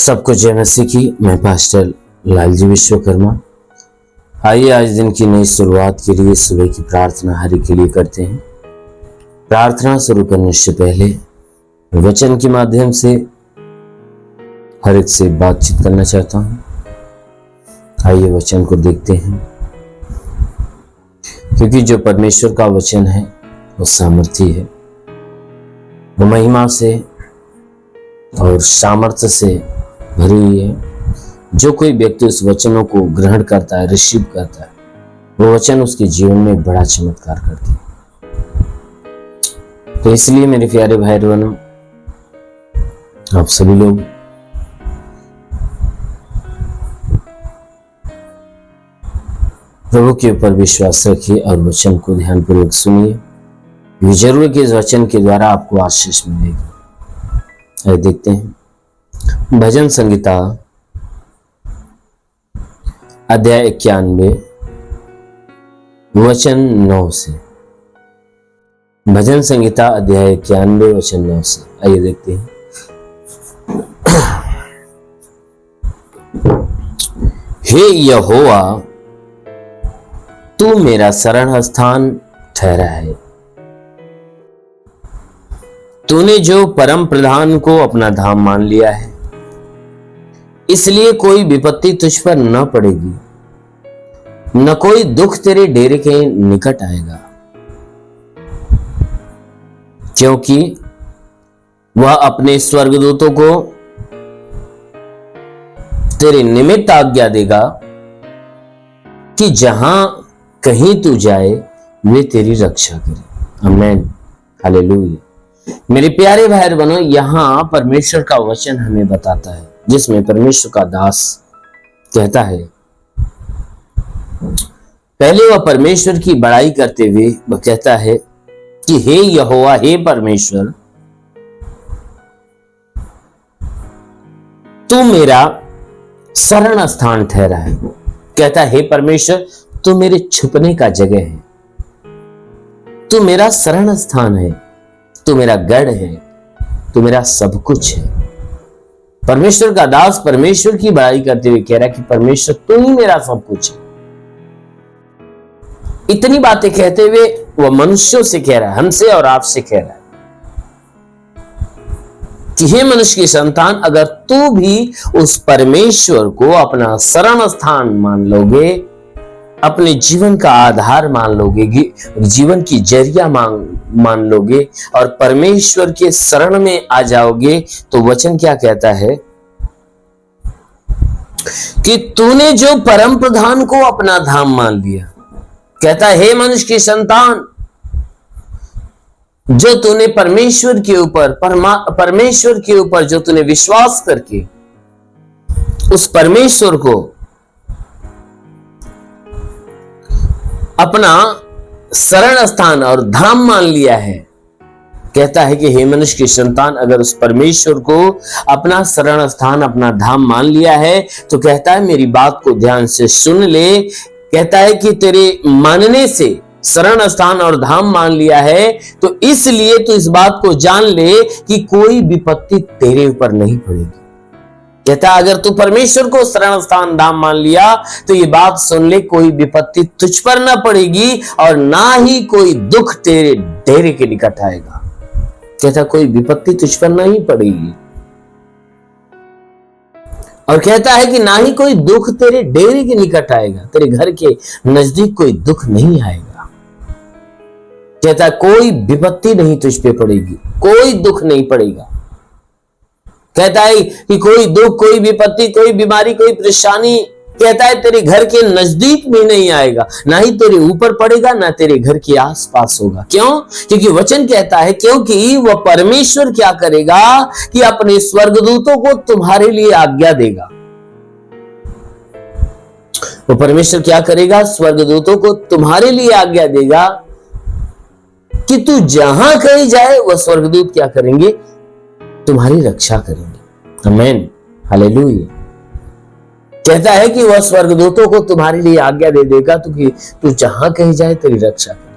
सबको जय मसीह की। मैं पास्टर लालजी विश्वकर्मा। आइए आज दिन की नई शुरुआत के लिए सुबह की प्रार्थना हरि के लिए करते हैं। प्रार्थना शुरू करने से पहले वचन के माध्यम से हर एक से बातचीत करना चाहता हूं। आइए वचन को देखते हैं, क्योंकि जो परमेश्वर का वचन है वो सामर्थी है, वो महिमा से और सामर्थ्य से भरी हुई है। जो कोई व्यक्ति उस वचनों को ग्रहण करता है, रिसीव करता है, वो वचन उसके जीवन में बड़ा चमत्कार करते हैं। तो इसलिए मेरे प्यारे भाई बहनों, आप सभी लोग प्रभु के ऊपर विश्वास रखिए और वचन को ध्यानपूर्वक सुनिए। ये जरूर कि इस वचन के द्वारा आपको आशीष मिलेगी। आइए देखते हैं भजन संहिता अध्याय 91 वचन 9 से। भजन संहिता अध्याय 91 वचन 9 से। आइए देखते हैं। हे यहोवा, तू मेरा शरण स्थान ठहरा है। तूने जो परम प्रधान को अपना धाम मान लिया है, इसलिए कोई विपत्ति तुझ पर न पड़ेगी, न कोई दुख तेरे डेरे के निकट आएगा, क्योंकि वह अपने स्वर्गदूतों को तेरे निमित्त आज्ञा देगा कि जहां कहीं तू जाए वे तेरी रक्षा करें। आमीन, हालेलुया। मेरे प्यारे भाई बहनों, यहां परमेश्वर का वचन हमें बताता है, जिसमें परमेश्वर का दास कहता है, पहले वह परमेश्वर की बड़ाई करते हुए वह कहता है कि हे यहोवा, हे परमेश्वर, तू मेरा शरण स्थान ठहरा है। कहता है, हे परमेश्वर, तू मेरे छुपने का जगह है, तू मेरा शरण स्थान है, तू मेरा गढ़ है, तू मेरा सब कुछ है। परमेश्वर का दास परमेश्वर की बड़ाई करते हुए कह रहा है कि परमेश्वर तू ही मेरा सब कुछ है। इतनी बातें कहते हुए वह मनुष्यों से कह रहा है, हमसे और आपसे कह रहा है कि हे मनुष्य की संतान, अगर तू भी उस परमेश्वर को अपना शरण स्थान मान लोगे, अपने जीवन का आधार मान लोगे, जीवन की जरिया मान लोगे और परमेश्वर के शरण में आ जाओगे, तो वचन क्या कहता है कि तूने जो परम प्रधान को अपना धाम मान लिया। कहता है, हे मनुष्य की संतान, जो तूने परमेश्वर के ऊपर जो तूने विश्वास करके उस परमेश्वर को अपना शरण स्थान और धाम मान लिया है, कहता है कि हे मनुष्य की संतान, अगर उस परमेश्वर को अपना शरण स्थान, अपना धाम मान लिया है, तो कहता है मेरी बात को ध्यान से सुन ले। कहता है कि तेरे मानने से शरण स्थान और धाम मान लिया है, तो इसलिए तू इस बात को जान ले कि कोई विपत्ति तेरे ऊपर नहीं पड़ेगी। कहता है, अगर तू परमेश्वर को शरण स्थान धाम मान लिया, तो ये बात सुन ले, कोई विपत्ति तुझ पर ना पड़ेगी और ना ही कोई दुख तेरे डेरे के निकट आएगा। कहता कोई विपत्ति तुझ पर नहीं पड़ेगी, और कहता है कि ना ही कोई दुख तेरे डेरे के निकट आएगा, तेरे घर के नजदीक कोई दुख नहीं आएगा। कहता है कोई विपत्ति नहीं तुझ पे पड़ेगी, कोई दुख नहीं पड़ेगा। कहता है कि कोई दुख, कोई विपत्ति, कोई बीमारी, कोई परेशानी, कहता है तेरे घर के नजदीक भी नहीं आएगा, ना ही तेरे ऊपर पड़ेगा, ना तेरे घर के आसपास होगा। क्यों? क्योंकि वचन कहता है, क्योंकि वह परमेश्वर क्या करेगा कि अपने स्वर्गदूतों को तुम्हारे लिए आज्ञा देगा। वो परमेश्वर क्या करेगा? स्वर्गदूतों को तुम्हारे लिए आज्ञा देगा कि तू जहां कहीं जाए वह स्वर्गदूत क्या करेंगे? तुम्हारी रक्षा करेंगे। आमीन, हालेलुया। कहता है कि वह स्वर्गदूतों को तुम्हारे लिए आज्ञा दे देगा तो कि तू जहां कहीं जाए तेरी रक्षा करे।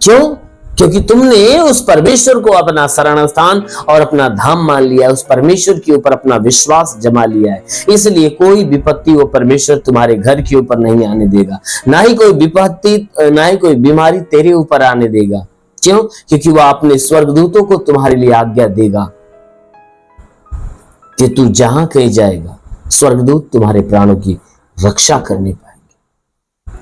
क्यों? क्योंकि तुमने उस परमेश्वर को अपना शरण स्थान और अपना धाम मान लिया, उस परमेश्वर के ऊपर अपना विश्वास जमा लिया है। इसलिए कोई विपत्ति वो परमेश्वर तुम्हारे घर के ऊपर नहीं आने देगा, ना ही कोई विपत्ति, ना ही कोई बीमारी तेरे ऊपर आने देगा। क्यों? क्योंकि वह अपने स्वर्गदूतों को तुम्हारे लिए आज्ञा देगा कि तू जहां कहीं जाएगा स्वर्गदूत तुम्हारे प्राणों की रक्षा करने पाएंगे।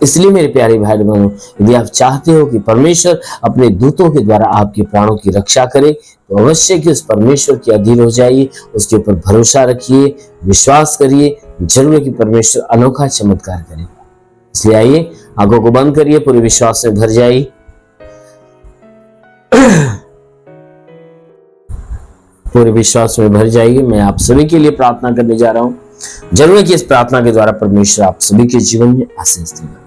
इसलिए मेरे प्यारे भाई बहनों, यदि आप चाहते हो कि परमेश्वर अपने दूतों के द्वारा आपके प्राणों की रक्षा करे, तो अवश्य कि उस परमेश्वर के अधीन हो जाइए, उसके ऊपर भरोसा रखिए, विश्वास करिए। जरूर है कि परमेश्वर अनोखा चमत्कार करेगा। इसलिए आइए, आंखों को बंद करिए, पूरे विश्वास में भर जाइए। पूरे विश्वास में भर जाइए। मैं आप सभी के लिए प्रार्थना करने जा रहा हूं। जरूर है कि इस प्रार्थना के द्वारा परमेश्वर आप सभी के जीवन में आशीष देगा।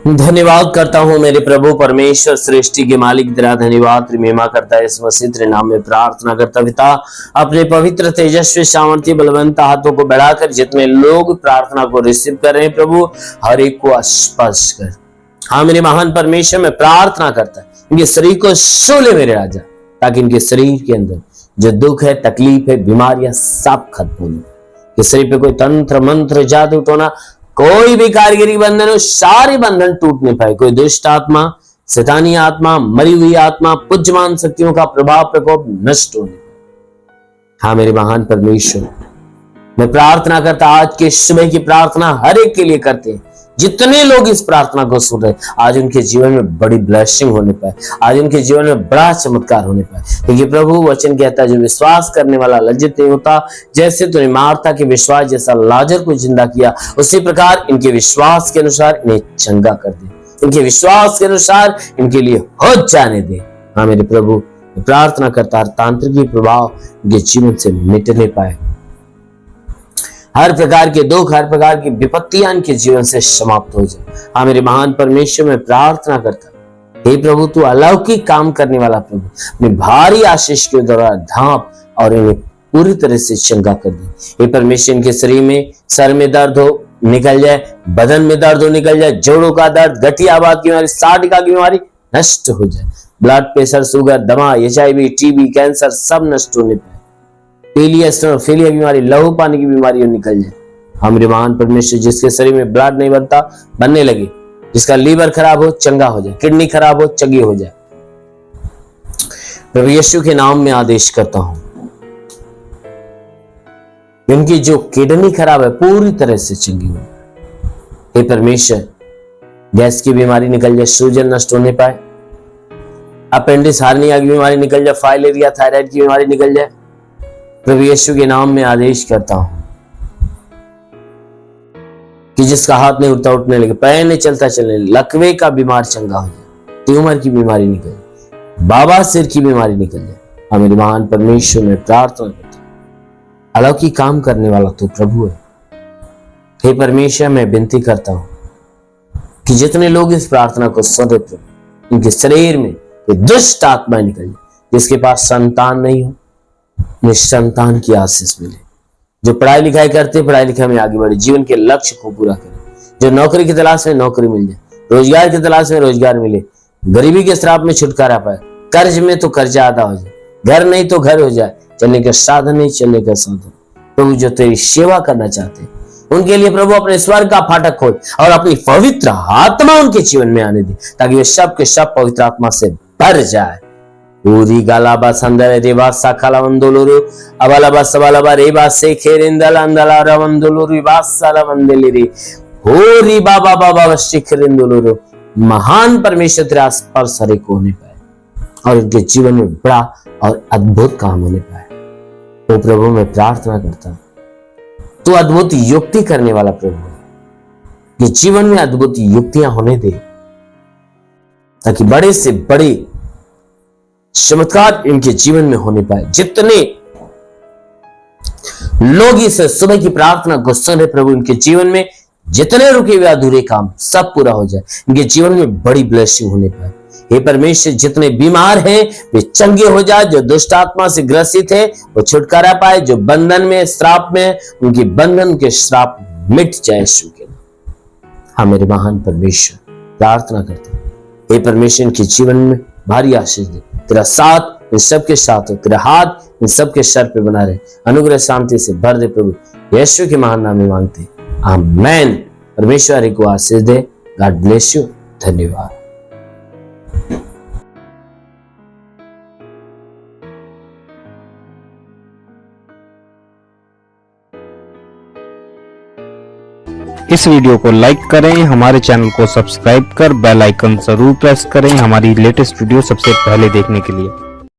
धन्यवाद करता हूं मेरे प्रभु परमेश्वर, सृष्टि के मालिक, तेरा धन्यवाद महिमा करता है। इस मसीह तेरे नाम में प्रार्थना करता पिता, अपने पवित्र तेजस्वी सामर्थ्य बलवंत हाथों को बढ़ाकर जितने लोग प्रार्थना को रिसीव कर रहे हैं प्रभु, हर एक को स्पर्श कर। हाँ मेरे महान परमेश्वर, मैं प्रार्थना करता है इनके शरीर को छू ले मेरे राजा, ताकि इनके शरीर के अंदर जो दुख है, तकलीफ है, बीमारियां सब खत्म हो। कि शरीर पे कोई तंत्र मंत्र जादू टोना, कोई भी कारीगरी बंधन हो, सारे बंधन टूट नहीं पाए। कोई दुष्ट आत्मा, शैतानी आत्मा, मरी हुई आत्मा, पुज्यमान शक्तियों का प्रभाव प्रकोप नष्ट होने पाए। हाँ मेरे महान परमेश्वर, मैं प्रार्थना करता, आज के सुबह की प्रार्थना हर एक के लिए करते हैं। जितने लोग इस प्रार्थना को सुन रहे, आज उनके जीवन में बड़ी ब्लेसिंग होने पाए, आज उनके जीवन में बड़ा चमत्कार होने पाए। क्योंकि प्रभु वचन कहता है, जो विश्वास करने वाला लज्जित नहीं होता। जैसे तूने मार्था के विश्वास जैसा लाजर को जिंदा किया, उसी प्रकार इनके विश्वास के अनुसार इन्हें चंगा कर दे, इनके विश्वास के अनुसार इनके लिए हो जाने दे। हाँ मेरे प्रभु, प्रार्थना करता हर तांत्रिक प्रभाव इनके जीवन से मिटने पाए, हर प्रकार के दुख, हर प्रकार की विपत्तियां इनके जीवन से समाप्त हो जाए। हाँ मेरे महान परमेश्वर, मैं प्रार्थना करता, हे प्रभु तू अलौकिक काम करने वाला प्रभु, अपनी भारी आशीष के द्वारा ढांप और इन्हें पूरी तरह से चंगा कर दे। हे परमेश्वर, इनके शरीर में सर में दर्द हो निकल जाए, बदन में दर्द हो निकल जाए, जोड़ों का दर्द, गठियावात की बीमारी, साटिका की बीमारी नष्ट हो जाए। ब्लड प्रेशर, शुगर, दमा, HIV, TB, कैंसर सब नष्ट होने पाए। फेलिया बीमारी, लहू पानी की बीमारी निकल जाए। हमारे महान परमेश्वर, जिसके शरीर में ब्लड नहीं बनता बनने लगे, जिसका लीवर खराब हो चंगा हो जाए, किडनी खराब हो चंगी हो जाए। प्रभु यीशु के नाम में आदेश करता हूं, इनकी जो किडनी खराब है पूरी तरह से चंगी हो। हे परमेश्वर, गैस की बीमारी निकल जाए, सूजन नष्ट होने पाए, अपेंडिक्स हार्निया की बीमारी निकल जाए, फाइलेरिया थायराइड की बीमारी निकल जाए। प्रभु यीशु के नाम में आदेश करता हूं कि जिसका हाथ नहीं उठता उठने लगे, पैर नहीं चलता चलने लगे, लकवे का बीमार चंगा हो जाए, ट्यूमर की बीमारी निकल जाए, बाबा सिर की बीमारी निकल जाए। हाँ मेरे महान परमेश्वर, में प्रार्थना करता हूं, अलौकिक काम करने वाला तो प्रभु है। हे परमेश्वर, मैं विनती करता हूं कि जितने लोग इस प्रार्थना को सुन रहे प्रभु, उनके शरीर में दुष्ट आत्मा निकल जाए। जिसके पास संतान नहीं हो, संतान की आशीष मिले। जो पढ़ाई लिखाई करते, पढ़ाई लिखाई में आगे बढ़े, जीवन के लक्ष्य को पूरा करे। जो नौकरी की तलाश में नौकरी मिल जाए, रोजगार की तलाश में रोजगार मिले, गरीबी के श्राप में छुटकारा पाए, कर्ज में तो कर्जा अदा हो जाए, घर नहीं तो घर हो जाए, चलने का साधन नहीं चलने का साधन। प्रभु जो तेरी सेवा करना चाहते हैं, उनके लिए प्रभु अपने स्वर्ग का फाटक खोल और अपनी पवित्र आत्मा उनके जीवन में आने दे, ताकि वे सब के सब पवित्र आत्मा से भर जाए। ऊरी गालाबा संदर रेबा साखाला वंदोलुरु अबलाबा सबलाबा रेबा से खेरिंदल अंदला रवंदोलुरु बासाला वंदेलिरी होरी बाबा बाबा शिखरिंदोलुरु। महान परमेश्वर तेरा स्पर्श हर एक होने पाए और उनके जीवन में बड़ा और अद्भुत काम होने पाए। तो प्रभु, मैं प्रार्थना करता हूं, तू अद्भुत युक्ति करने वाला प्रभु है, कि जीवन में अद्भुत युक्तियां होने दे, ताकि बड़े से बड़े चमत्कार इनके जीवन में होने पाए। जितने लोग इस सुबह की प्रार्थना को सुन रहे प्रभु, इनके जीवन में जितने रुके हुए अधूरे काम सब पूरा हो जाए, इनके जीवन में बड़ी ब्लेसिंग होने पाए। हे परमेश्वर, जितने बीमार हैं वे चंगे हो जाए, जो दुष्ट आत्मा से ग्रसित है वो छुटकारा पाए, जो बंधन में श्राप में उनकी बंधन के श्राप मिट जाए यीशु के नाम। हाँ मेरे महान परमेश्वर, प्रार्थना करते हैं हे परमेश्वर के जीवन में भारी आशीष दे, तेरा साथ इन सबके साथ हो, तेरा हाथ इन सबके सर पे बना रहे, अनुग्रह शांति से भर दे प्रभु, यीशु के महान नाम में मांगते, आमीन। परमेश्वर को आशीष दे। God bless you. धन्यवाद। इस वीडियो को लाइक करें, हमारे चैनल को सब्सक्राइब कर बेल आइकन जरूर प्रेस करें हमारी लेटेस्ट वीडियो सबसे पहले देखने के लिए।